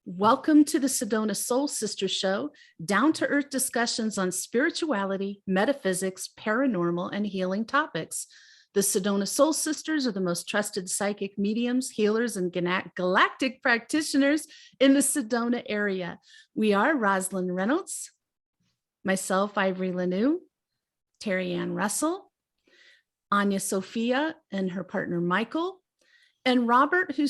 Welcome to the Sedona Soul Sister Show, down-to-earth discussions on spirituality, metaphysics, paranormal, and healing topics. The Sedona Soul Sisters are the most trusted psychic mediums, healers, and galactic practitioners in the Sedona area. We are Rosalind Reynolds, myself, Ivory Lanou, Terry Ann Russell, Anya Sophia and her partner Michael, and Robert, who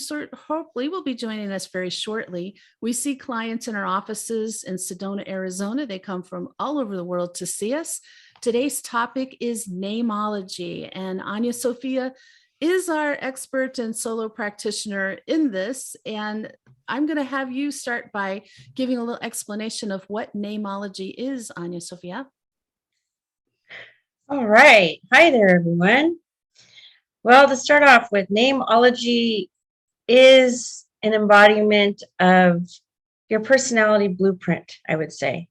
hopefully will be joining us very shortly. We see clients in our offices in Sedona, Arizona. They come from all over the world to see us. Today's topic is Nameology, and Anya Sophia is our expert and solo practitioner in this. And I'm going to have you start by giving a little explanation of what Nameology is, Anya Sophia. All right. Hi there, everyone. Well, to start off with, Nameology is an embodiment of your personality blueprint, I would say.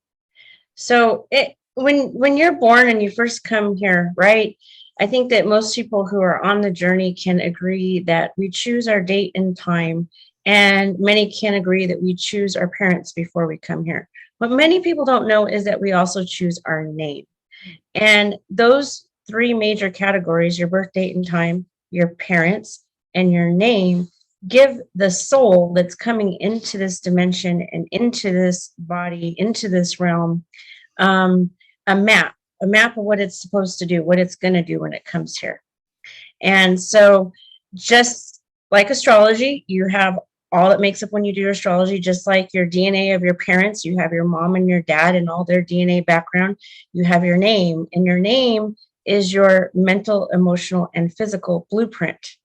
So when you're born and you first come here, right, I think that most people who are on the journey can agree that we choose our date and time, and many can agree that we choose our parents before we come here. What many people don't know is that we also choose our name. And those three major categories, your birth date and time, your parents, and your name, give the soul that's coming into this dimension and into this body, into this realm, a map of what it's supposed to do, what it's going to do when it comes here. And so just like astrology, you have all that makes up when you do astrology, just like your DNA of your parents, you have your mom and your dad and all their DNA background, you have your name, and your name is your mental, emotional, and physical blueprint.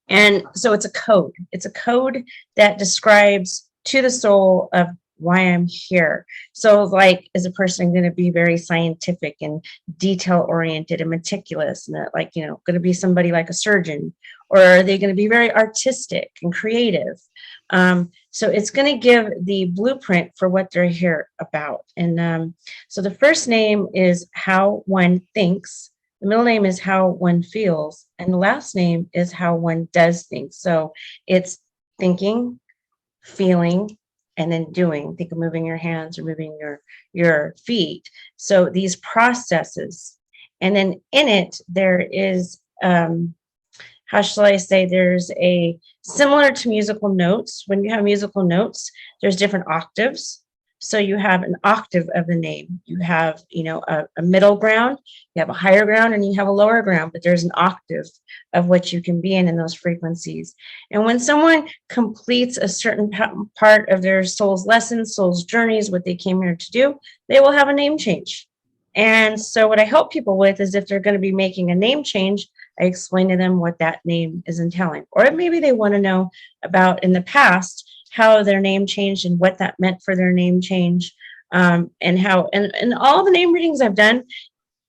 And so it's a code. It's a code that describes to the soul of why I'm here. So like, as a person, I'm going to be very scientific and detail oriented and meticulous, and going to be somebody like a surgeon, or are they going to be very artistic and creative? So it's going to give the blueprint for what they're here about. And so the first name is how one thinks. The middle name is how one feels, and the last name is how one does things. So it's thinking, feeling, and then doing. Think of moving your hands or moving your feet. So these processes, and then in it there is how shall I say, there's a similar to musical notes. When you have musical notes, there's different octaves. So you have an octave of the name. You have, a middle ground, you have a higher ground, and you have a lower ground, but there's an octave of what you can be in those frequencies. And when someone completes a certain part of their soul's lessons, soul's journeys, what they came here to do, they will have a name change. And so what I help people with is if they're going to be making a name change, I explain to them what that name is entailing. Or maybe they want to know about in the past how their name changed and what that meant for their name change, and how, and all the name readings I've done,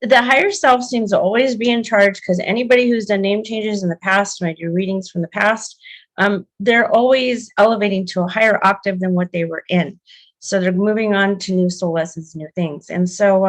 the higher self seems to always be in charge, because anybody who's done name changes in the past, when I do readings from the past, they're always elevating to a higher octave than what they were in. So they're moving on to new soul lessons, new things. And so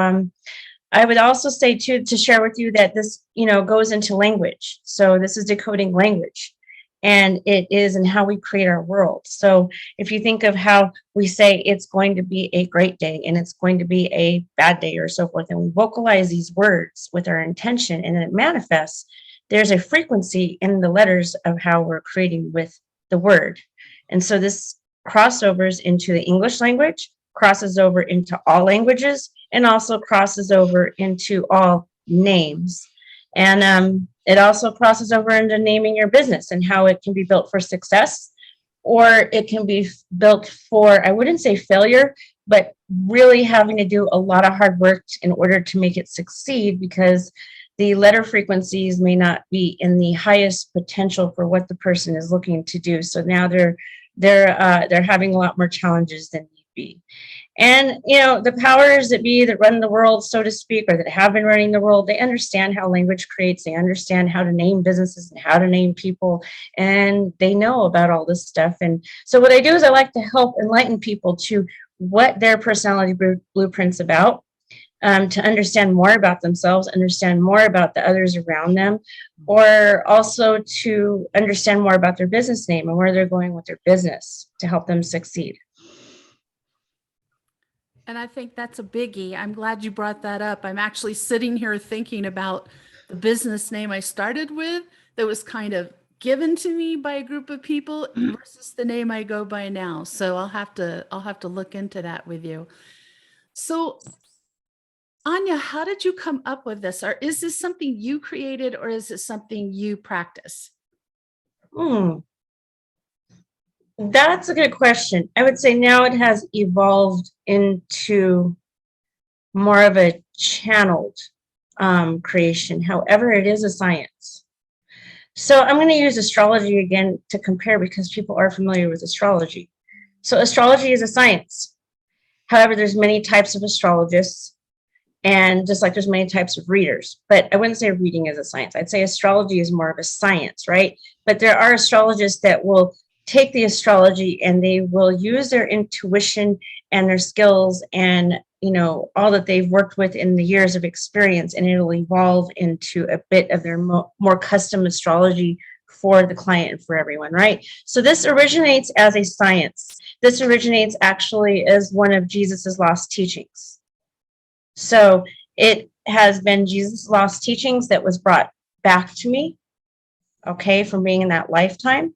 I would also say too, to share with you that this, goes into language. So this is decoding language, and it is in how we create our world. So if you think of how we say it's going to be a great day and it's going to be a bad day or so forth, and we vocalize these words with our intention and it manifests, there's a frequency in the letters of how we're creating with the word. And so this crossovers into the English language, crosses over into all languages, and also crosses over into all names. And it also crosses over into naming your business and how it can be built for success, or it can be built for, I wouldn't say failure, but really having to do a lot of hard work in order to make it succeed, because the letter frequencies may not be in the highest potential for what the person is looking to do. So now they're having a lot more challenges than need be. And, the powers that be that run the world, so to speak, or that have been running the world, they understand how language creates, they understand how to name businesses and how to name people, and they know about all this stuff. And so what I do is I like to help enlighten people to what their personality blueprint's about, to understand more about themselves, understand more about the others around them, or also to understand more about their business name and where they're going with their business to help them succeed. And I think that's a biggie. I'm glad you brought that up. I'm actually sitting here thinking about the business name I started with that was kind of given to me by a group of people versus the name I go by now. So I'll have to look into that with you. So Anya, how did you come up with this? Or is this something you created or is it something you practice? Hmm, that's a good question. I would say now it has evolved into more of a channeled creation. However, it is a science. So I'm going to use astrology again to compare because people are familiar with astrology. So astrology is a science. However, there's many types of astrologists, and just like there's many types of readers. But I wouldn't say reading is a science. I'd say astrology is more of a science, right? But there are astrologists that will take the astrology and they will use their intuition and their skills and all that they've worked with in the years of experience, and it'll evolve into a bit of their more custom astrology for the client and for everyone, right? So this originates as a science. This originates actually as one of Jesus's lost teachings. So it has been Jesus' lost teachings that was brought back to me, okay, from being in that lifetime.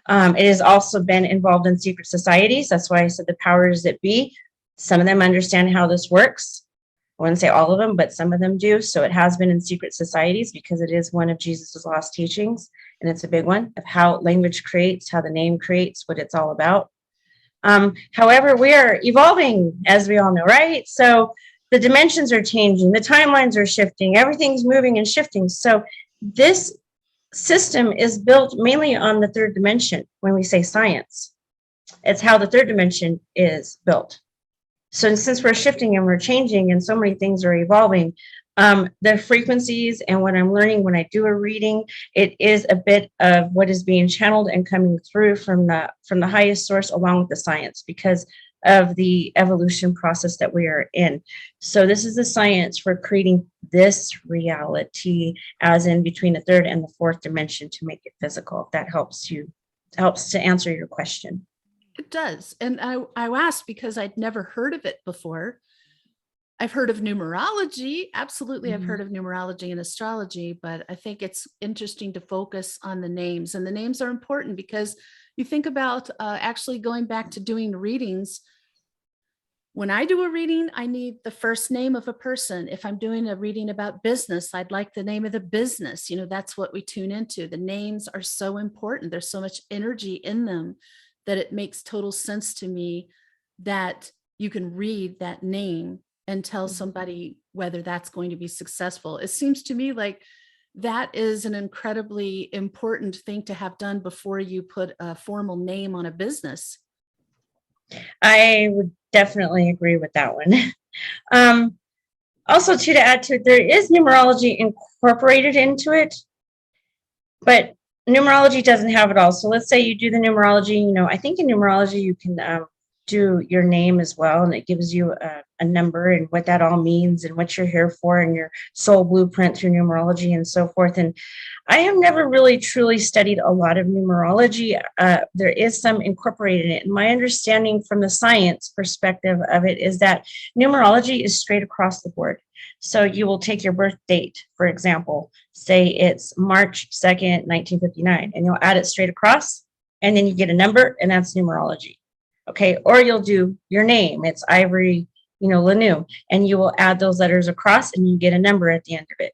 It has also been involved in secret societies. That's why I said the powers that be. Some of them understand how this works. I wouldn't say all of them, but some of them do. So it has been in secret societies because it is one of Jesus's lost teachings. And it's a big one of how language creates, how the name creates, what it's all about. However, we are evolving, as we all know, right? So the dimensions are changing, the timelines are shifting, everything's moving and shifting. So this system is built mainly on the third dimension. When we say science, it's how the third dimension is built. So since we're shifting and we're changing and so many things are evolving, the frequencies and what I'm learning when I do a reading, it is a bit of what is being channeled and coming through from the highest source along with the science because of the evolution process that we are in. So this is the science for creating this reality as in between the third and the fourth dimension to make it physical. If that helps to answer your question. It does. And I asked because I'd never heard of it before. I've heard of numerology. Absolutely, I've heard of numerology and astrology, but I think it's interesting to focus on the names. And the names are important because you think about actually going back to doing readings. When I do a reading, I need the first name of a person. If I'm doing a reading about business, I'd like the name of the business. That's what we tune into. The names are so important. There's so much energy in them that it makes total sense to me that you can read that name and tell somebody whether that's going to be successful. It seems to me like that is an incredibly important thing to have done before you put a formal name on a business. I would definitely agree with that one. Also, too, to add to it, there is numerology incorporated into it, but numerology doesn't have it all. So let's say you do the numerology, I think in numerology you can do your name as well, and it gives you a number and what that all means and what you're here for and your soul blueprint through numerology and so forth. And I have never really truly studied a lot of numerology. There is some incorporated in it. And my understanding from the science perspective of it is that numerology is straight across the board. So you will take your birth date, for example, say it's March 2nd, 1959, and you'll add it straight across, and then you get a number, and that's numerology. Okay, or you'll do your name. It's Ivory, Lanu, and you will add those letters across and you get a number at the end of it.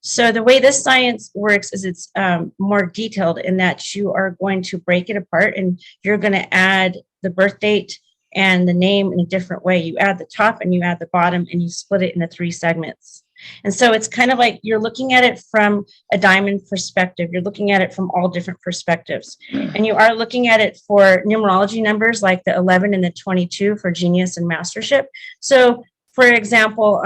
So the way this science works is it's more detailed in that you are going to break it apart and you're going to add the birth date and the name in a different way. You add the top and you add the bottom and you split it into 3 segments. And so it's kind of like you're looking at it from a diamond perspective. You're looking at it from all different perspectives. And you are looking at it for numerology numbers like the 11 and the 22 for genius and mastership. So, for example,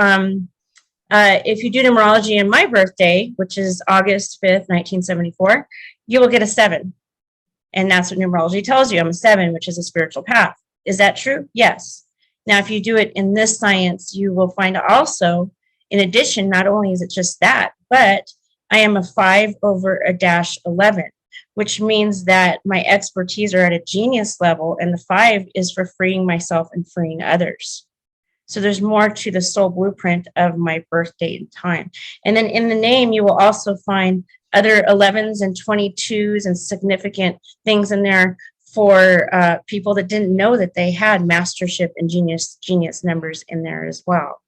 if you do numerology in my birthday, which is August 5th, 1974, you will get a 7. And that's what numerology tells you. I'm a 7, which is a spiritual path. Is that true? Yes. Now, if you do it in this science, you will find also, in addition, not only is it just that, but I am a 5 over a dash 11, which means that my expertise are at a genius level, and the 5 is for freeing myself and freeing others. So there's more to the soul blueprint of my birth date and time. And then in the name, you will also find other 11s and 22s and significant things in there for people that didn't know that they had mastership and genius numbers in there as well.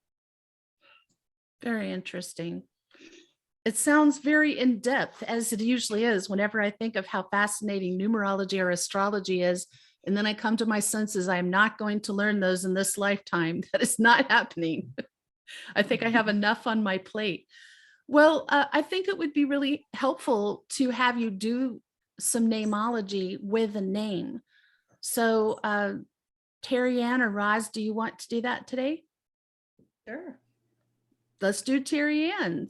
Very interesting. It sounds very in depth, as it usually is whenever I think of how fascinating numerology or astrology is. And then I come to my senses, I am not going to learn those in this lifetime. That is not happening. I think I have enough on my plate. Well, I think it would be really helpful to have you do some nameology with a name. So, Terry Ann or Roz, do you want to do that today? Sure. Let's do Terry Ann.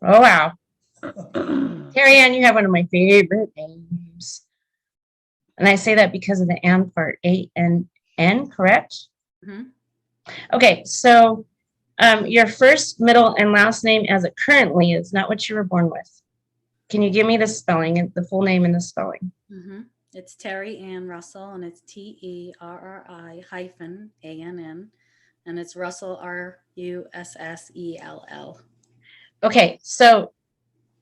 Oh, wow. Terry Ann, you have one of my favorite names. And I say that because of the Ann part, A-N-N, correct? Mm-hmm. Okay, so your first, middle, and last name as it currently is not what you were born with. Can you give me the spelling, and the full name and the spelling? Mm-hmm. It's Terry Ann Russell, and it's Terri-A-N-N, and it's Russell, Russell. Okay, so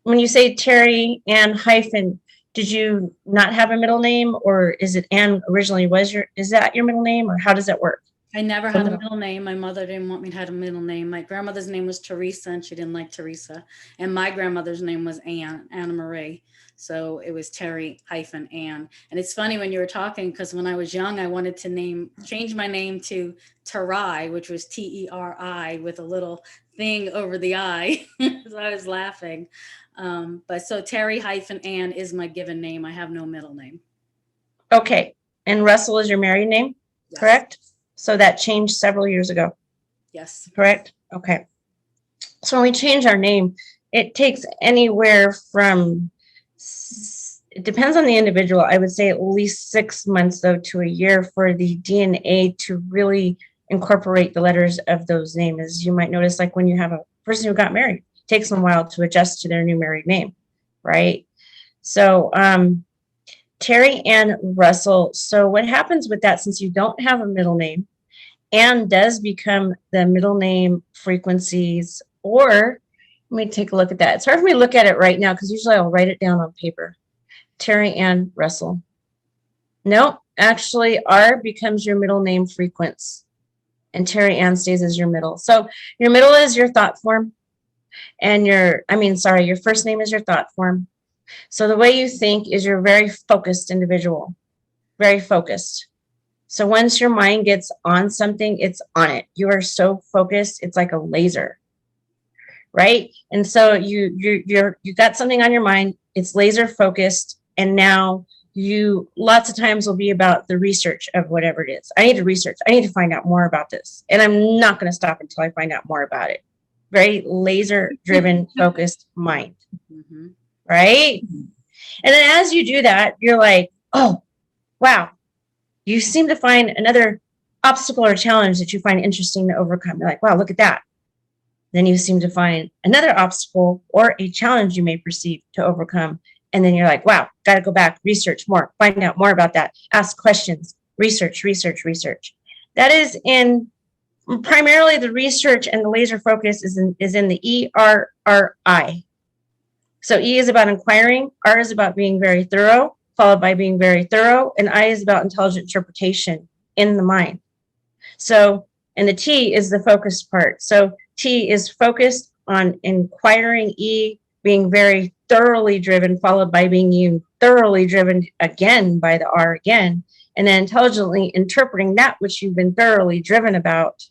when you say Terry Ann hyphen, did you not have a middle name, or is it Ann originally is that your middle name, or how does that work? I never had a middle name. My mother didn't want me to have a middle name. My grandmother's name was Teresa, and she didn't like Teresa. And my grandmother's name was Anna Marie. So it was Terry-Ann. And it's funny when you were talking, because when I was young, I wanted to change my name to Terai, which was T-E-R-I with a little thing over the I. So I was laughing. But so Terry-Ann is my given name. I have no middle name. Okay, and Russell is your married name, Yes. correct? So that changed several years ago. Yes. Correct? Okay. So when we change our name, it takes anywhere from, it depends on the individual. I would say at least 6 months, though, to a year for the DNA to really incorporate the letters of those names. As you might notice, like when you have a person who got married, it takes them a while to adjust to their new married name, right? So, Terry Ann Russell. So what happens with that, since you don't have a middle name, Ann does become the middle name frequencies, or let me take a look at that. It's hard for me to look at it right now because usually I'll write it down on paper. Terry Ann Russell. No, actually R becomes your middle name frequency, and Terry Ann stays as your middle. So your middle is your thought form, and your first name is your thought form. So the way you think is you're a very focused individual, very focused. So once your mind gets on something, it's on it. You are so focused, it's like a laser, right? And so you got something on your mind, it's laser focused, and now you lots of times will be about the research of whatever it is. I need to research. I need to find out more about this, and I'm not going to stop until I find out more about it. Very laser-driven, focused mind. Mm-hmm. Right? And then as you do that, you're like, oh, wow, you seem to find another obstacle or challenge that you find interesting to overcome. You're like, wow, look at that. Then you seem to find another obstacle or a challenge you may perceive to overcome. And then you're like, wow, got to go back, research more, find out more about that, ask questions, research. That is in primarily the research, and the laser focus is in the ERRI. So E is about inquiring, R is about being very thorough, followed by being very thorough, and I is about intelligent interpretation in the mind. So, and the T is the focused part. So T is focused on inquiring, E being very thoroughly driven, followed by being thoroughly driven again by the R again, and then intelligently interpreting that which you've been thoroughly driven about.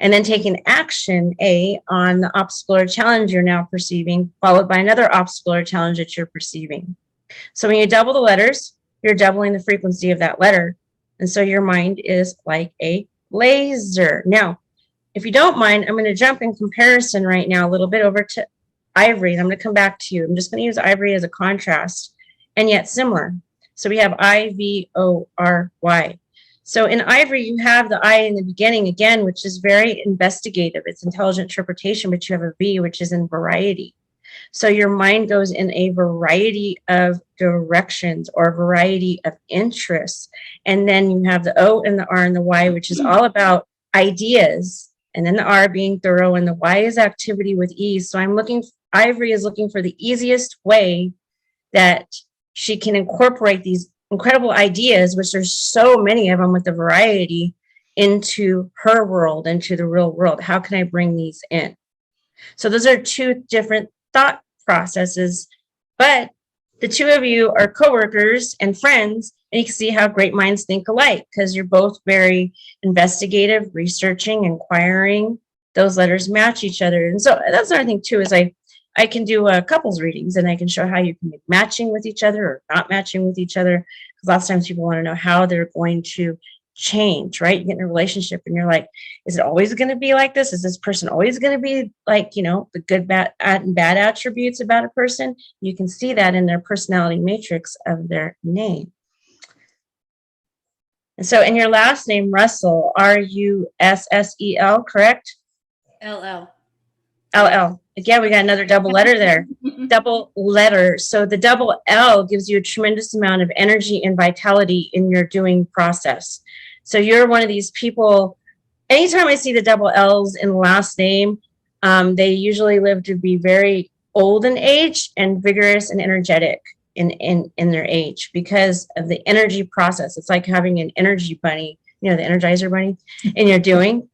And then taking action, A, on the obstacle or challenge you're now perceiving, followed by another obstacle or challenge that you're perceiving. So when you double the letters, you're doubling the frequency of that letter. And so your mind is like a laser. Now, if you don't mind, I'm going to jump in comparison right now a little bit over to ivory, and I'm going to come back to you. I'm just going to use ivory as a contrast, and yet similar. So we have I-V-O-R-Y. So in ivory, you have the I in the beginning again, which is very investigative. It's intelligent interpretation, but you have a V, which is in variety. So your mind goes in a variety of directions or a variety of interests. And then you have the O and the R and the Y, which is all about ideas. And then the R being thorough, and the Y is activity with ease. So Ivory is looking for the easiest way that she can incorporate these incredible ideas, which there's so many of them with the variety, into her world, into the real world. How can I bring these in? So those are two different thought processes, but the two of you are coworkers and friends, and you can see how great minds think alike, because you're both very investigative, researching, inquiring. Those letters match each other. And so that's another thing too, is I can do couples readings, and I can show how you can make matching with each other or not matching with each other. Because lots of times people want to know how they're going to change, right? You get in a relationship and you're like, is it always going to be like this? Is this person always going to be like, the good, bad, and bad attributes about a person? You can see that in their personality matrix of their name. And so in your last name, Russell, Russell, correct? LL. LL. Again, we got another double letter there. Double letter. So the double L gives you a tremendous amount of energy and vitality in your doing process. So you're one of these people, anytime I see the double L's in the last name, they usually live to be very old in age and vigorous and energetic in their age because of the energy process. It's like having an energy bunny, the Energizer bunny in your doing.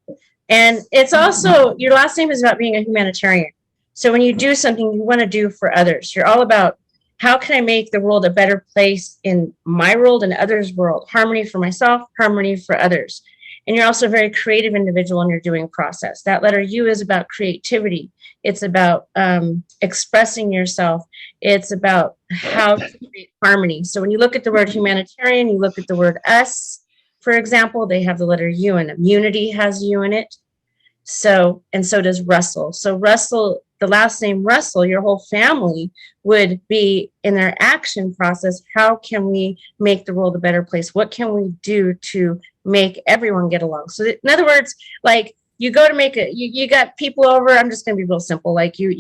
And it's also, your last name is about being a humanitarian. So when you do something you want to do for others, you're all about, how can I make the world a better place in my world and others' world? Harmony for myself, harmony for others. And you're also a very creative individual in your doing process. That letter U is about creativity. It's about expressing yourself. It's about how to create harmony. So when you look at the word humanitarian, you look at the word us, for example, they have the letter U, and immunity has U in it. So, and so does Russell. So Russell, the last name Russell, your whole family would be in their action process. How can we make the world a better place? What can we do to make everyone get along? So in other words, like you go to make you got people over. I'm just going to be real simple. Like you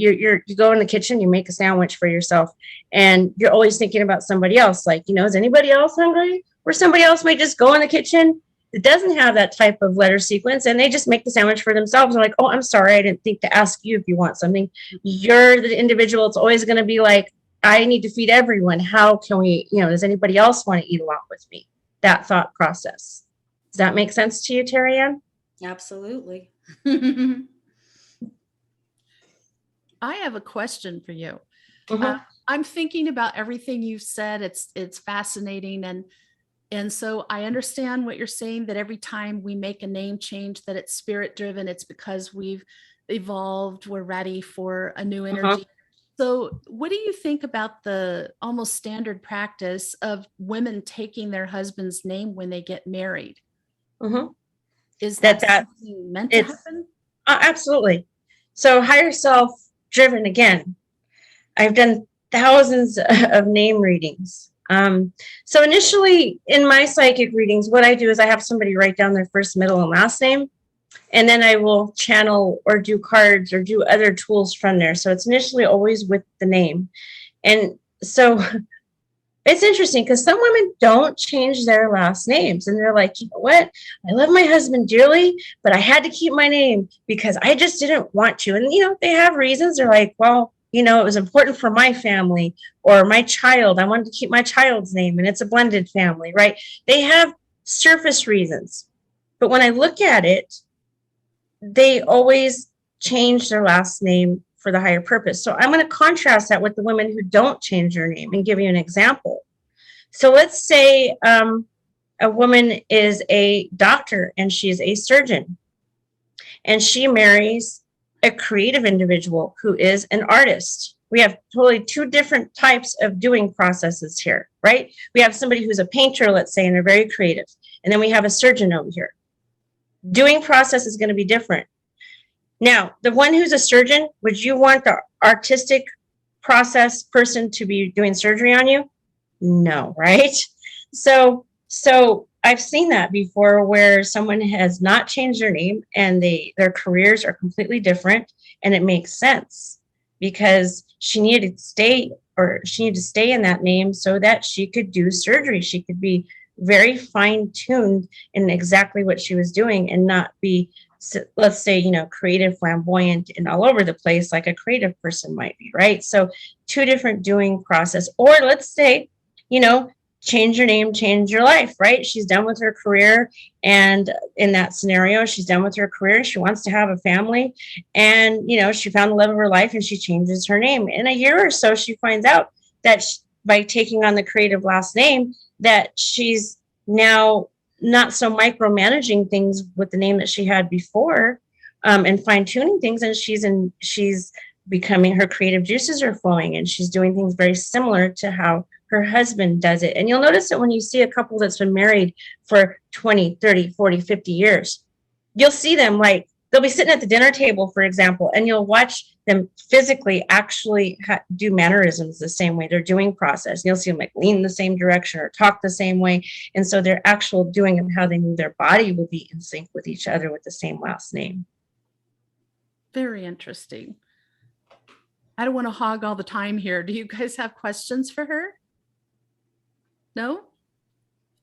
go in the kitchen, you make a sandwich for yourself, and you're always thinking about somebody else. Like, is anybody else hungry? Or somebody else might just go in the kitchen. It doesn't have that type of letter sequence, and they just make the sandwich for themselves. They're like, oh, I'm sorry, I didn't think to ask you if you want something. You're the individual. It's always going to be like, I need to feed everyone. How can we, does anybody else want to eat along with me? That thought process. Does that make sense to you, Terry Ann? Absolutely. I have a question for you. Mhm. I'm thinking about everything you've said. It's fascinating. And so I understand what you're saying, that every time we make a name change, that it's spirit driven. It's because we've evolved. We're ready for a new energy. So what do you think about the almost standard practice of women taking their husband's name when they get married? Mhm. Is that something meant to it's happen? Absolutely. So higher self driven again. I've done thousands of name readings. So initially in my psychic readings, what I do is I have somebody write down their first, middle, and last name, and then I will channel or do cards or do other tools from there. So it's initially always with the name. And so it's interesting because some women don't change their last names, and they're like, you know what? I love my husband dearly, but I had to keep my name because I just didn't want to. And, they have reasons. They're like, well, it was important for my family or my child. I wanted to keep my child's name, and it's a blended family, right? They have surface reasons. But when I look at it, they always change their last name for the higher purpose. So I'm going to contrast that with the women who don't change their name and give you an example. So let's say a woman is a doctor and she's a surgeon, and she marries a creative individual who is an artist. We have totally two different types of doing processes here, right? We have somebody who's a painter, let's say, and they're very creative. And then we have a surgeon over here. Doing process is going to be different. Now, the one who's a surgeon, would you want the artistic process person to be doing surgery on you? No, right? So I've seen that before, where someone has not changed their name and their careers are completely different, and it makes sense. because she needed to stay in that name so that she could do surgery. She could be very fine-tuned in exactly what she was doing and not be, let's say, creative, flamboyant, and all over the place like a creative person might be, right? So two different doing process. Or let's say, change your name, change your life, right? She's done with her career. And in that scenario, she's done with her career. She wants to have a family. And, she found the love of her life and she changes her name. In a year or so, she finds out that by taking on the creative last name, that she's now not so micromanaging things with the name that she had before, and fine tuning things. And she's becoming, her creative juices are flowing, and she's doing things very similar to how her husband does it. And you'll notice that when you see a couple that's been married for 20, 30, 40, 50 years, you'll see them like, they'll be sitting at the dinner table, for example, and you'll watch them physically actually do mannerisms the same way. They're doing process. You'll see them like lean the same direction or talk the same way. And so their actual doing and how they move their body will be in sync with each other with the same last name. Very interesting. I don't want to hog all the time here. Do you guys have questions for her? No?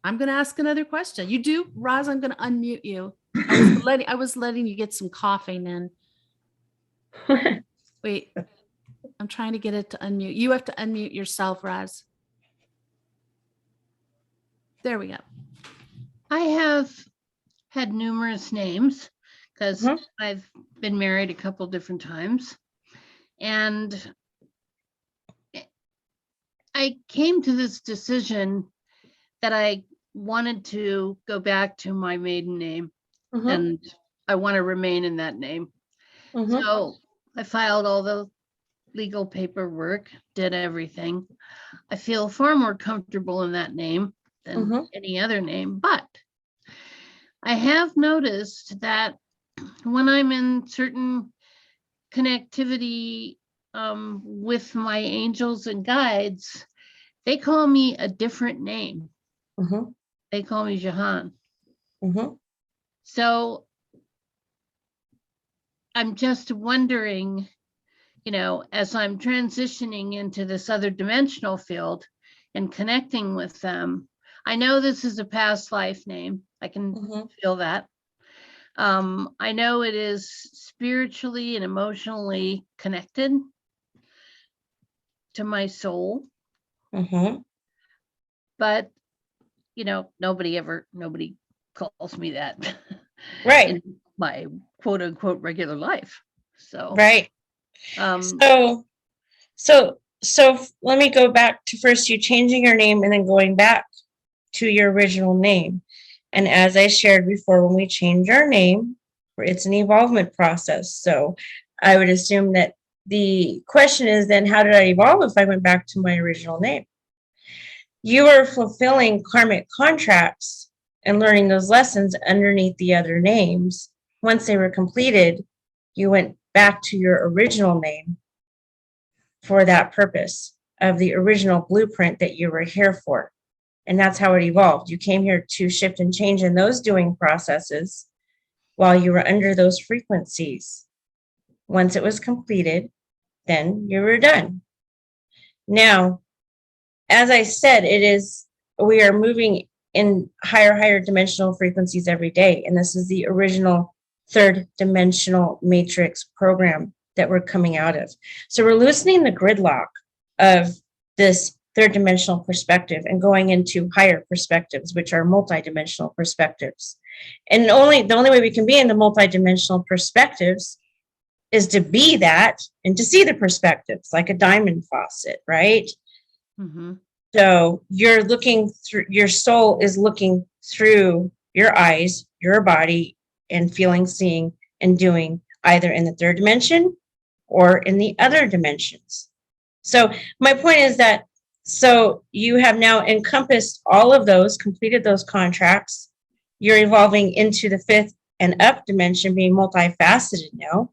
I'm going to ask another question. You do? Roz, I'm going to unmute you. I was letting you get some coughing in. Wait, I'm trying to get it to unmute. You have to unmute yourself, Roz. There we go. I have had numerous names because I've been married a couple different times. And I came to this decision that I wanted to go back to my maiden name, and I want to remain in that name. So I filed all the legal paperwork, did everything. I feel far more comfortable in that name than any other name, but I have noticed that when I'm in certain connectivity with my angels and guides, they call me a different name. They call me Jahan. So I'm just wondering, as I'm transitioning into this other dimensional field and connecting with them, I know this is a past life name. I can feel that. I know it is spiritually and emotionally connected to my soul. But, nobody calls me that. Right. In my quote unquote regular life. So, right. So let me go back to first you changing your name and then going back to your original name. And as I shared before, when we change our name, it's an evolvement process. So I would assume that the question is then, how did I evolve if I went back to my original name? You were fulfilling karmic contracts and learning those lessons underneath the other names. Once they were completed, you went back to your original name for that purpose of the original blueprint that you were here for. And that's how it evolved. You came here to shift and change in those doing processes while you were under those frequencies. Once it was completed, then you were done. Now, as I said, we are moving in higher dimensional frequencies every day. And this is the original third dimensional matrix program that we're coming out of. So we're loosening the gridlock of this third dimensional perspective and going into higher perspectives, which are multidimensional perspectives. And the only way we can be in the multidimensional perspectives is to be that and to see the perspectives like a diamond faucet, right? So you're looking through, your soul is looking through your eyes, your body, and feeling, seeing, and doing either in the third dimension or in the other dimensions. So my point is that, so you have now encompassed all of those, completed those contracts. You're evolving into the fifth and up dimension, being multifaceted now.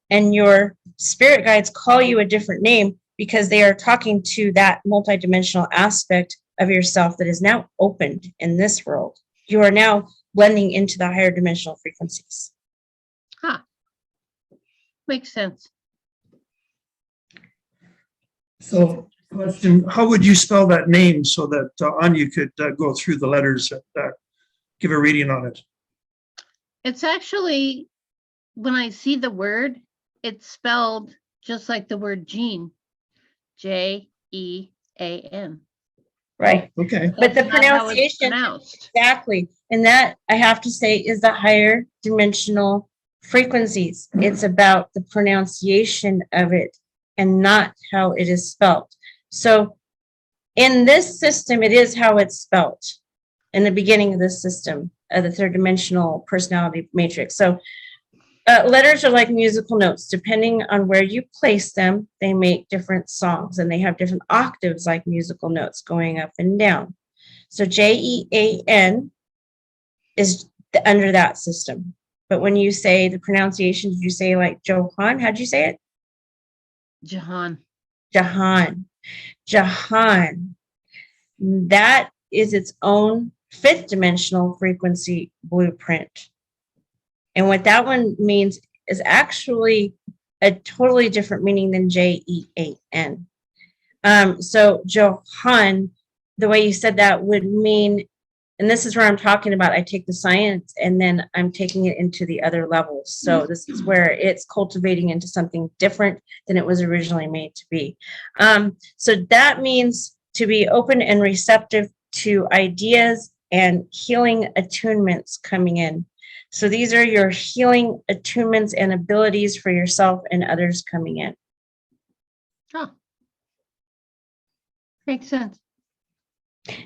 And your spirit guides call you a different name because they are talking to that multidimensional aspect of yourself that is now opened in this world. You are now blending into the higher dimensional frequencies. Makes sense. So, question, how would you spell that name so that Anya could go through the letters and give a reading on it? It's actually, when I see the word, it's spelled just like the word Jean, Jean. Right. Okay. But the That's not how it's pronunciation, pronounced. exactly. And that, I have to say, is the higher dimensional frequencies. It's about the pronunciation of it and not how it is spelled. So in this system, it is how it's spelled in the beginning of this system, the third dimensional personality matrix. So letters are like musical notes. Depending on where you place them, they make different songs, and they have different octaves like musical notes going up and down. So Jean is under that system. But when you say the pronunciation, did you say like Johan? How'd you say it? Jahan. Jahan. Jahan. That is its own fifth dimensional frequency blueprint. And what that one means is actually a totally different meaning than Jean. So Johan, the way you said that would mean, and this is where I'm talking about, I take the science and then I'm taking it into the other levels. So this is where it's cultivating into something different than it was originally made to be. So that means to be open and receptive to ideas and healing attunements coming in. So these are your healing attunements and abilities for yourself and others coming in. Oh. Makes sense.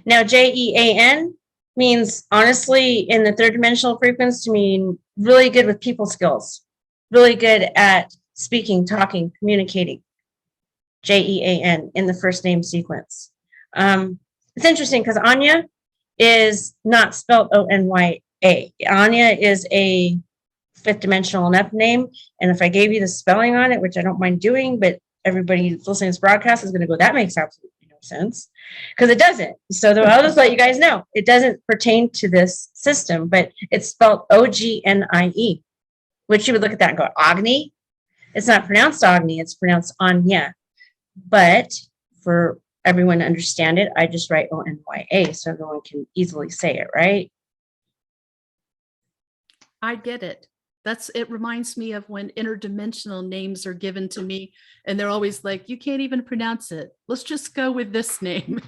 Now, Jean means, honestly, in the third dimensional frequency, to mean really good with people skills, really good at speaking, talking, communicating. Jean in the first name sequence. It's interesting because Anya is not spelled Ony. Anya is a fifth dimensional enough name. And if I gave you the spelling on it, which I don't mind doing, but everybody listening to this broadcast is going to go, that makes absolutely no sense, because it doesn't. So I'll just let you guys know, it doesn't pertain to this system, but it's spelled Ognie, which you would look at that and go, Agni? It's not pronounced Agni, it's pronounced Anya. But for everyone to understand it, I just write Onya, so everyone can easily say it, right? I get it. It reminds me of when interdimensional names are given to me and they're always like, you can't even pronounce it. Let's just go with this name.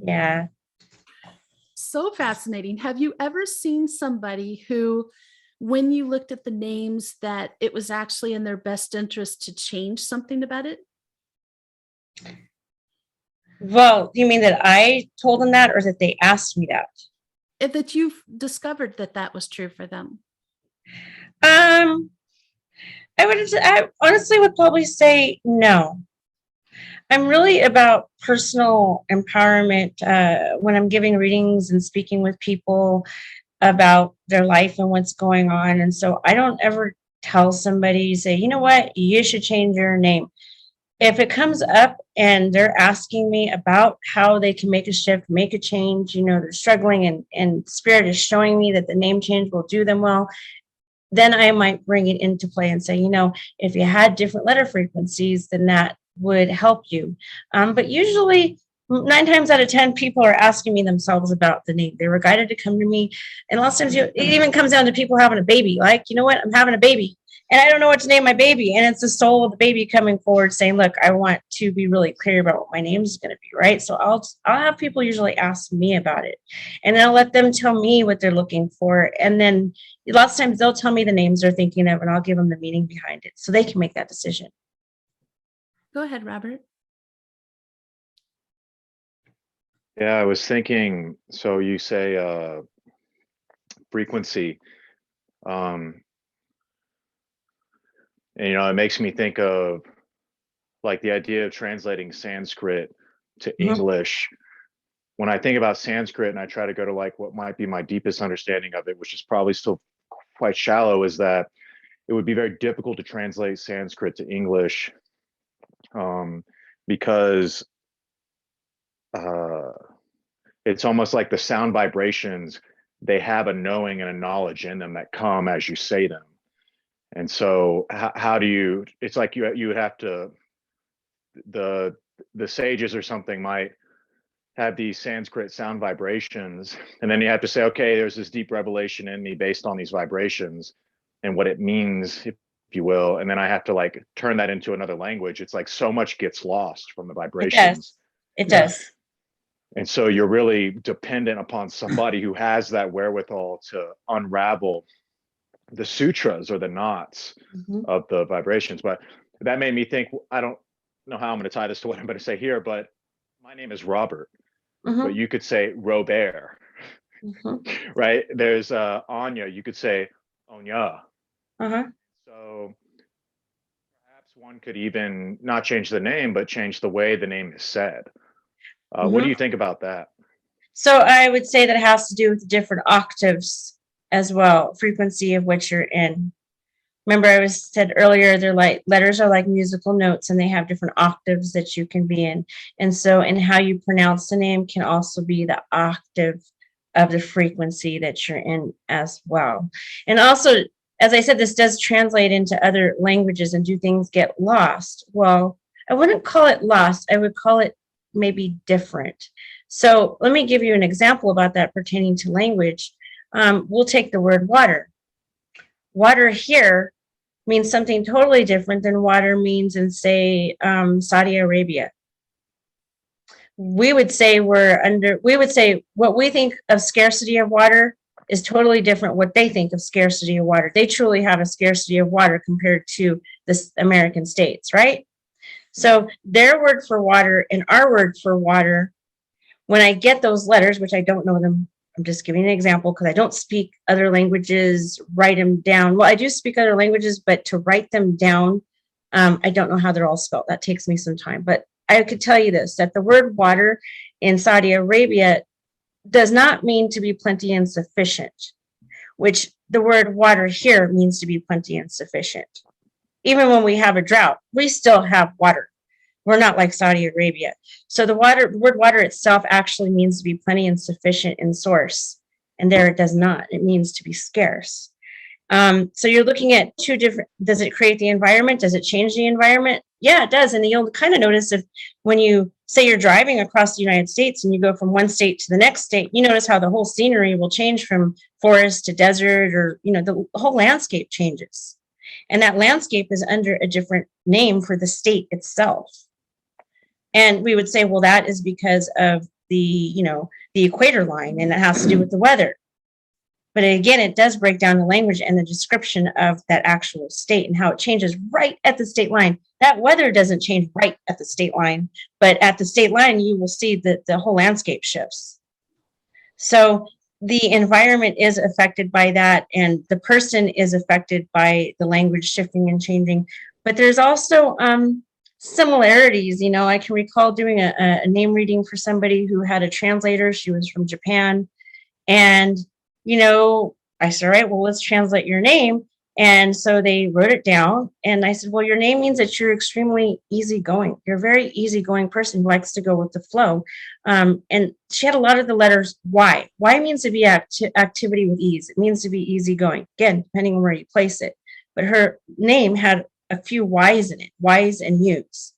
Yeah. So fascinating. Have you ever seen somebody who, when you looked at the names, that it was actually in their best interest to change something about it? Well, you mean that I told them that, or that they asked me that? That you've discovered that was true for them? I honestly would probably say no. I'm really about personal empowerment when I'm giving readings and speaking with people about their life and what's going on. And so I don't ever tell somebody, say, you know what, you should change your name. If it comes up and they're asking me about how they can make a shift, make a change, they're struggling and spirit is showing me that the name change will do them well, then I might bring it into play and say, if you had different letter frequencies, then that would help you. But usually 9 times out of 10, people are asking me themselves about the name. They were guided to come to me. And a lot of times it even comes down to people having a baby. Like, you know what? I'm having a baby and I don't know what to name my baby. And it's the soul of the baby coming forward saying, look, I want to be really clear about what my name is going to be, right? So I'll have people usually ask me about it. And then I'll let them tell me what they're looking for. And then lots of times they'll tell me the names they're thinking of, and I'll give them the meaning behind it so they can make that decision. Go ahead, Robert. Yeah, I was thinking, so you say frequency, and it makes me think of like the idea of translating Sanskrit to English. When I think about Sanskrit and I try to go to like what might be my deepest understanding of it, which is probably still quite shallow, is that it would be very difficult to translate Sanskrit to English because it's almost like the sound vibrations, they have a knowing and a knowledge in them that come as you say them. And so how do you, it's like you would have to the sages or something might have these Sanskrit sound vibrations, and then you have to say, okay, there's this deep revelation in me based on these vibrations and what it means, if you will, and then I have to like turn that into another language. It's like so much gets lost from the It vibrations. does. It Yeah. does. And so you're really dependent upon somebody who has that wherewithal to unravel the sutras or the knots Mhm. of the vibrations. But that made me think, I don't know how I'm going to tie this to what I'm going to say here, but my name is Robert, Mhm. but you could say Robert, Mhm. right? There's Anya, you could say Onya. Uh-huh. So perhaps one could even not change the name, but change the way the name is said. What do Mhm. you think about that? So I would say that it has to do with different octaves as well, frequency of which you're in. Remember, I was said earlier, they're like letters are like musical notes, and they have different octaves that you can be in. And so, in how you pronounce the name can also be the octave of the frequency that you're in as well. And also, as I said, this does translate into other languages. And do things get lost? Well, I wouldn't call it lost. I would call it maybe different. So let me give you an example about that pertaining to language. We'll take the word water. Water here means something totally different than water means in, say, Saudi Arabia. We would say what we think of scarcity of water is totally different what they think of scarcity of water. They truly have a scarcity of water compared to the American states, right? So their word for water and our word for water, when I get those letters, which I don't know them, I'm just giving an example because I don't speak other languages, write them down. Well, I do speak other languages, but to write them down, I don't know how they're all spelled. That takes me some time. But I could tell you this, that the word water in Saudi Arabia does not mean to be plenty and sufficient, which the word water here means to be plenty and sufficient. Even when we have a drought, we still have water. We're not like Saudi Arabia. So the word water itself actually means to be plenty and sufficient in source. And there it does not. It means to be scarce. So you're looking at two different, does it create the environment? Does it change the environment? Yeah, it does. And you'll kind of notice if when you say you're driving across the United States and you go from one state to the next state, you notice how the whole scenery will change from forest to desert, or, the whole landscape changes. And that landscape is under a different name for the state itself. And we would say, well, that is because of the equator line, and it has to do with the weather. But again, it does break down the language and the description of that actual state and how it changes right at the state line. That weather doesn't change right at the state line, but at the state line, you will see that the whole landscape shifts. So the environment is affected by that, and the person is affected by the language shifting and changing. But there's also similarities. I can recall doing a name reading for somebody who had a translator. She was from Japan. And, I said, all right, well, let's translate your name. And so they wrote it down. And I said, well, your name means that you're extremely easygoing. You're a very easygoing person who likes to go with the flow. And she had a lot of the letters Y. Y means to be activity with ease. It means to be easygoing. Again, depending on where you place it. But her name had a few Y's in it, Y's and U's.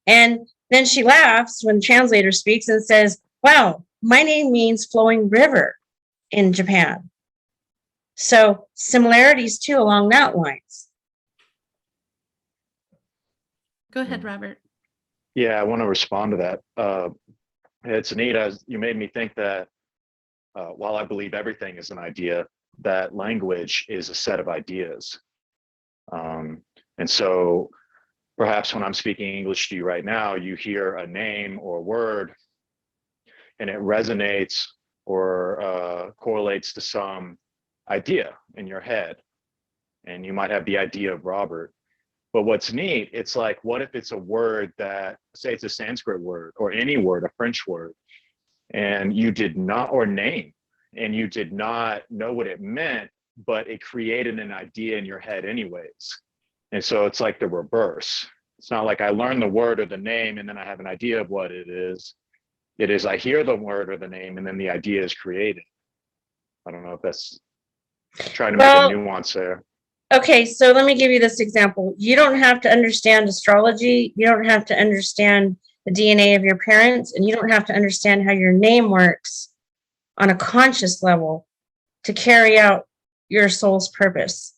And then she laughs when the translator speaks and says, wow, my name means flowing river in Japan. So similarities too along that lines. Go ahead, Robert. Yeah, I want to respond to that. It's neat, as you made me think that while I believe everything is an idea, that language is a set of ideas. And so perhaps when I'm speaking English to you right now, you hear a name or a word and it resonates or correlates to some idea in your head. And you might have the idea of Robert. But what's neat, it's like, what if it's a word that, say it's a Sanskrit word or any word, a French word, and you did not, or name, and you did not know what it meant, but it created an idea in your head anyways. And so it's like the reverse. It's not like I learn the word or the name and then I have an idea of what it is. It is I hear the word or the name and then the idea is created. I don't know if that's trying to make a nuance there. Okay, so let me give you this example. You don't have to understand astrology. You don't have to understand the DNA of your parents, and you don't have to understand how your name works on a conscious level to carry out your soul's purpose.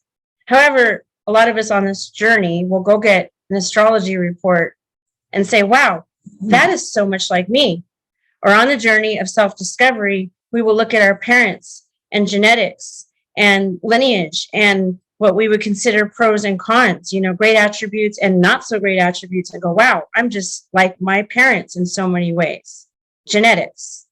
However, a lot of us on this journey will go get an astrology report and say, wow, that is so much like me. Or on the journey of self-discovery, we will look at our parents and genetics and lineage and what we would consider pros and cons, great attributes and not so great attributes, and go, wow, I'm just like my parents in so many ways. Genetics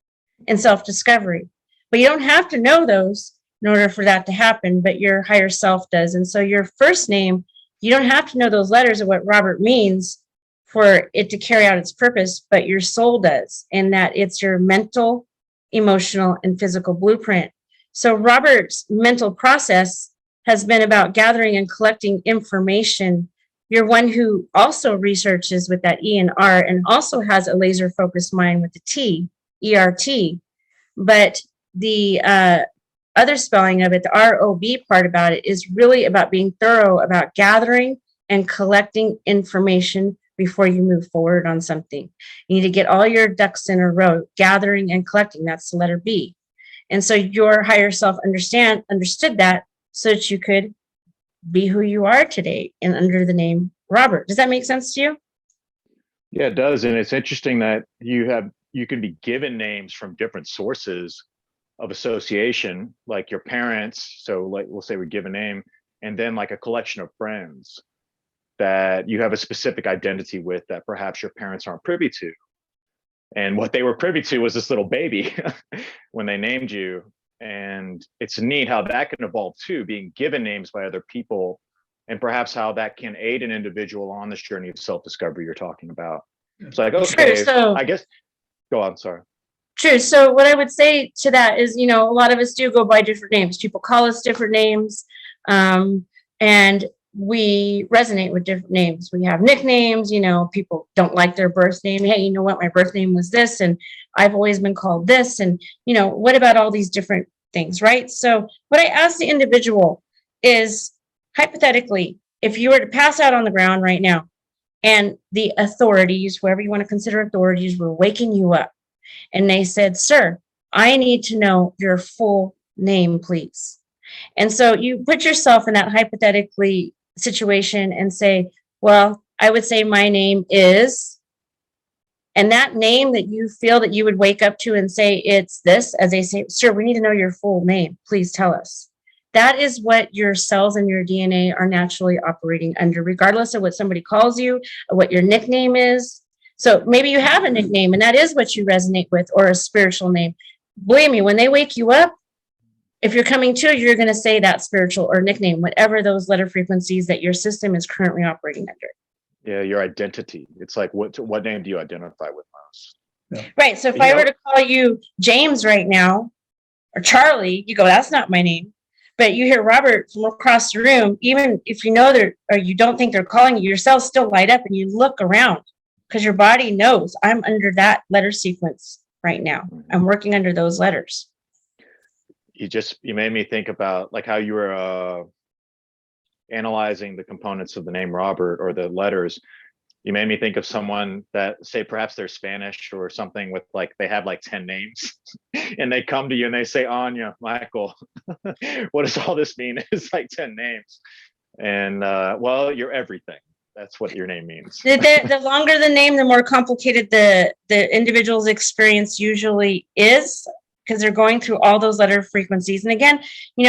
and self-discovery. But you don't have to know those in order for that to happen, but your higher self does. And so your first name, you don't have to know those letters of what Robert means for it to carry out its purpose, but your soul does, and that it's your mental, emotional, and physical blueprint. So Robert's mental process has been about gathering and collecting information. You're one who also researches with that E and R, and also has a laser focused mind with the T, ERT. But the other spelling of it, the ROB part about it, is really about being thorough about gathering and collecting information before you move forward on something. You need to get all your ducks in a row, gathering and collecting. That's the letter B. And so your higher self understood that so that you could be who you are today and under the name Robert. Does that make sense to you? Yeah, it does. And it's interesting that you can be given names from different sources of association, like your parents. So like, we'll say we give a name, and then like a collection of friends that you have a specific identity with that perhaps your parents aren't privy to. And what they were privy to was this little baby when they named you. And it's neat how that can evolve too, being given names by other people, and perhaps how that can aid an individual on this journey of self-discovery you're talking about. It's like, okay, True. So, I guess, go on, sorry. True. So what I would say to that is, a lot of us do go by different names. People call us different names. And we resonate with different names. We have nicknames, people don't like their birth name. Hey, you know what? My birth name was this, and I've always been called this. And, what about all these different things, right? So what I ask the individual is, hypothetically, if you were to pass out on the ground right now, and the authorities, whoever you want to consider authorities, were waking you up, and they said, sir, I need to know your full name, please. And so you put yourself in that hypothetically situation and say, well, I would say my name is, and that name that you feel that you would wake up to and say it's this, as they say, sir, we need to know your full name. Please tell us. That is what your cells and your DNA are naturally operating under, regardless of what somebody calls you or what your nickname is. So maybe you have a nickname and that is what you resonate with, or a spiritual name. Believe me, when they wake you up, if you're coming to, you're going to say that spiritual or nickname, whatever those letter frequencies that your system is currently operating under. Yeah, your identity. It's like, what name do you identify with most? Yeah. Right. So if I were to call you James right now, or Charlie, you go, that's not my name. But you hear Robert from across the room, even if you know they're, or you don't think they're calling you, your cells still light up and you look around because your body knows I'm under that letter sequence right now. I'm working under those letters. You made me think about like how you were analyzing the components of the name Robert, or the letters. You made me think of someone that, say, perhaps they're Spanish or something, with like, they have like 10 names and they come to you and they say, Anya, Michael, what does all this mean? It's like 10 names. And well, you're everything. That's what your name means. The longer the name, the more complicated the individual's experience usually is, because they're going through all those letter frequencies. And again,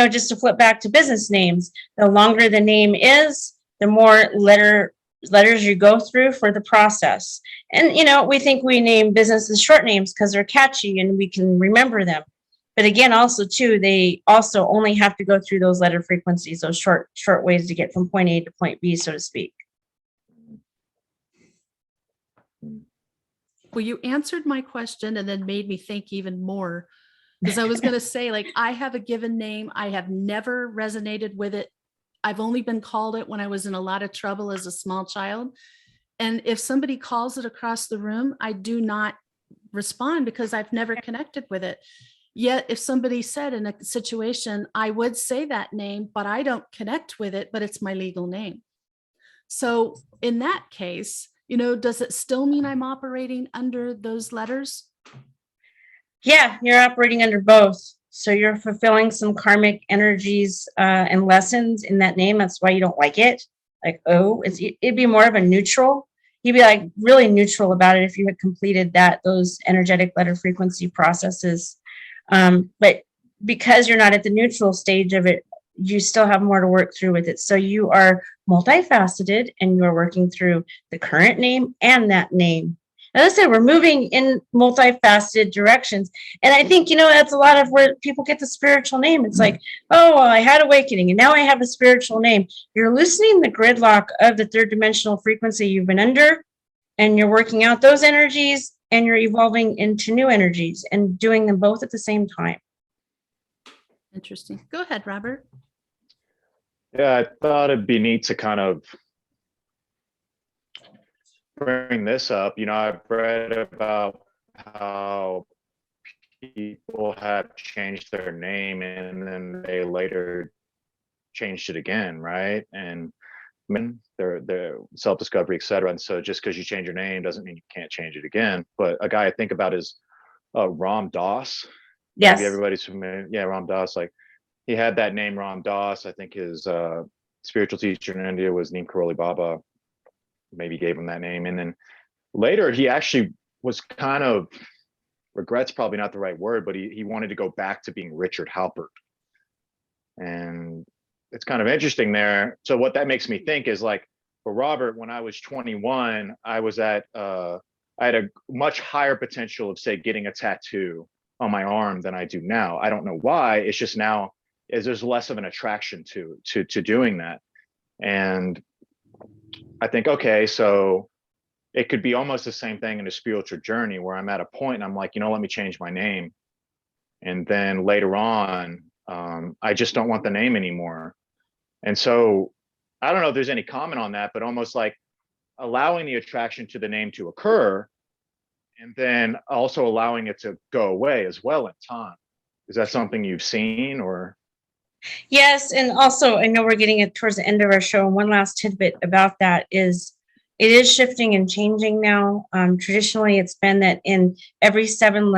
just to flip back to business names, the longer the name is, the more letters you go through for the process. And, we think we name businesses short names because they're catchy and we can remember them. But again, also too, they also only have to go through those letter frequencies, those short ways to get from point A to point B, so to speak. Well, you answered my question and then made me think even more, because I was going to say, like, I have a given name. I have never resonated with it. I've only been called it when I was in a lot of trouble as a small child. And if somebody calls it across the room, I do not respond because I've never connected with it. Yet if somebody said in a situation, I would say that name, but I don't connect with it, but it's my legal name. So in that case, does it still mean I'm operating under those letters? Yeah, you're operating under both. So you're fulfilling some karmic energies and lessons in that name. That's why you don't like it. Like, oh, it'd be more of a neutral. You'd be like really neutral about it if you had completed those energetic letter frequency processes. But because you're not at the neutral stage of it, you still have more to work through with it. So you are multifaceted and you are working through the current name and that name. As I said, we're moving in multifaceted directions. And I think, that's a lot of where people get the spiritual name. It's like, oh, well, I had awakening and now I have a spiritual name. You're loosening the gridlock of the third dimensional frequency you've been under, and you're working out those energies and you're evolving into new energies and doing them both at the same time. Interesting. Go ahead, Robert. Yeah, I thought it'd be neat to kind of bring this up. I've read about how people have changed their name and then they later changed it again, right? And their self-discovery, etc. And so just because you change your name doesn't mean you can't change it again. But a guy I think about is Ram Dass. Yes. Maybe everybody's familiar. Yeah, Ram Dass. Like, he had that name, Ram Dass. I think his spiritual teacher in India was Neem Karoli Baba. Maybe gave him that name. And then later he actually was kind of, regret's probably not the right word, but he wanted to go back to being Richard Halpert. And it's kind of interesting there. So what that makes me think is, like, for Robert, when I was 21, I was I had a much higher potential of, say, getting a tattoo on my arm than I do now. I don't know why. It's just now there's less of an attraction to doing that. And I think, okay, so it could be almost the same thing in a spiritual journey where I'm at a point and I'm like, let me change my name. And then later on, I just don't want the name anymore. And so I don't know if there's any comment on that, but almost like allowing the attraction to the name to occur and then also allowing it to go away as well in time. Is that something you've seen or? Yes, and also I know we're getting it towards the end of our show. And one last tidbit about that is it is shifting and changing now. Traditionally, it's been that in every 7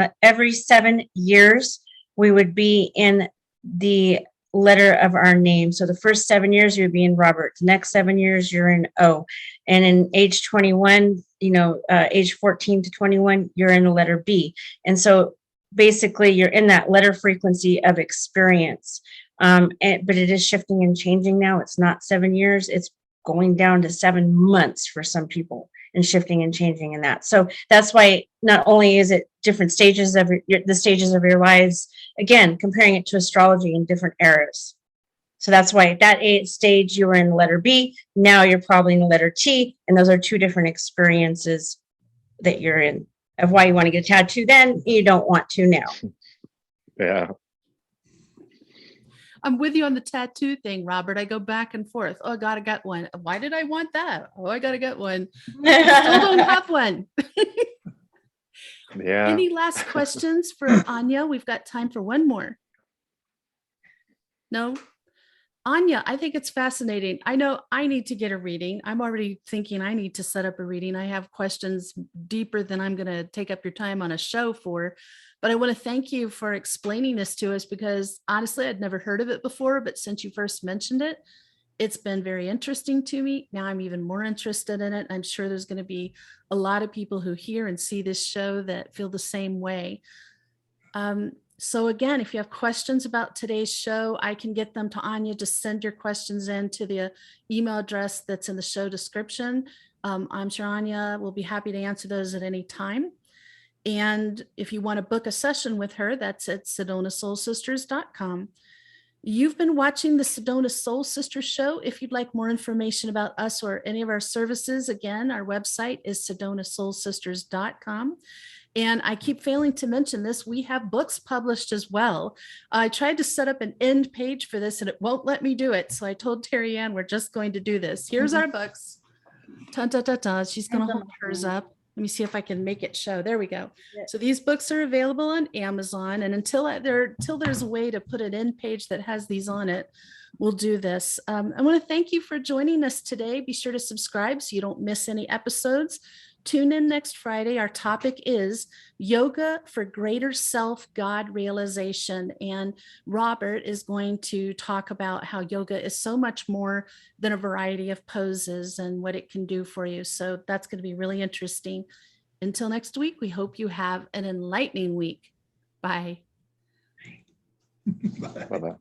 years we would be in the letter of our name. So the first 7 years you would be in Robert. The next 7 years you're in O, and in age 21, age 14 to 21, you're in the letter B. And so basically you're in that letter frequency of experience. But it is shifting and changing now. It's not 7 years. It's going down to 7 months for some people, and shifting and changing in that. So that's why not only is it different stages of the stages of your lives, again, comparing it to astrology in different eras. So that's why at that stage you were in the letter B. Now you're probably in the letter T. And those are two different experiences that you're in of why you want to get a tattoo then, you don't want to now. Yeah. I'm with you on the tattoo thing, Robert. I go back and forth. Oh God, I got one. Why did I want that? Oh, I gotta get one. I still don't have one. Yeah. Any last questions for Anya? We've got time for one more. No? Anya, I think it's fascinating. I know I need to get a reading. I'm already thinking I need to set up a reading. I have questions deeper than I'm going to take up your time on a show for. But I want to thank you for explaining this to us, because honestly, I'd never heard of it before. But since you first mentioned it, it's been very interesting to me. Now I'm even more interested in it. I'm sure there's going to be a lot of people who hear and see this show that feel the same way. So again, if you have questions about today's show, I can get them to Anya. Just send your questions in to the email address that's in the show description. I'm sure Anya will be happy to answer those at any time. And if you want to book a session with her, that's at SedonaSoulSisters.com. You've been watching the Sedona Soul Sisters Show. If you'd like more information about us or any of our services, again, our website is SedonaSoulSisters.com. And I keep failing to mention this. We have books published as well. I tried to set up an end page for this and it won't let me do it. So I told Terry Ann, we're just going to do this. Here's our books. Ta ta ta ta. She's going to hold hers up. Let me see if I can make it show. There we go. Yeah. So these books are available on Amazon, and until there's a way to put an end page that has these on it, we'll do this. I want to thank you for joining us today. Be sure to subscribe so you don't miss any episodes. Tune in next Friday. Our topic is yoga for greater self-God realization. And Robert is going to talk about how yoga is so much more than a variety of poses and what it can do for you. So that's going to be really interesting. Until next week, we hope you have an enlightening week. Bye. Bye-bye.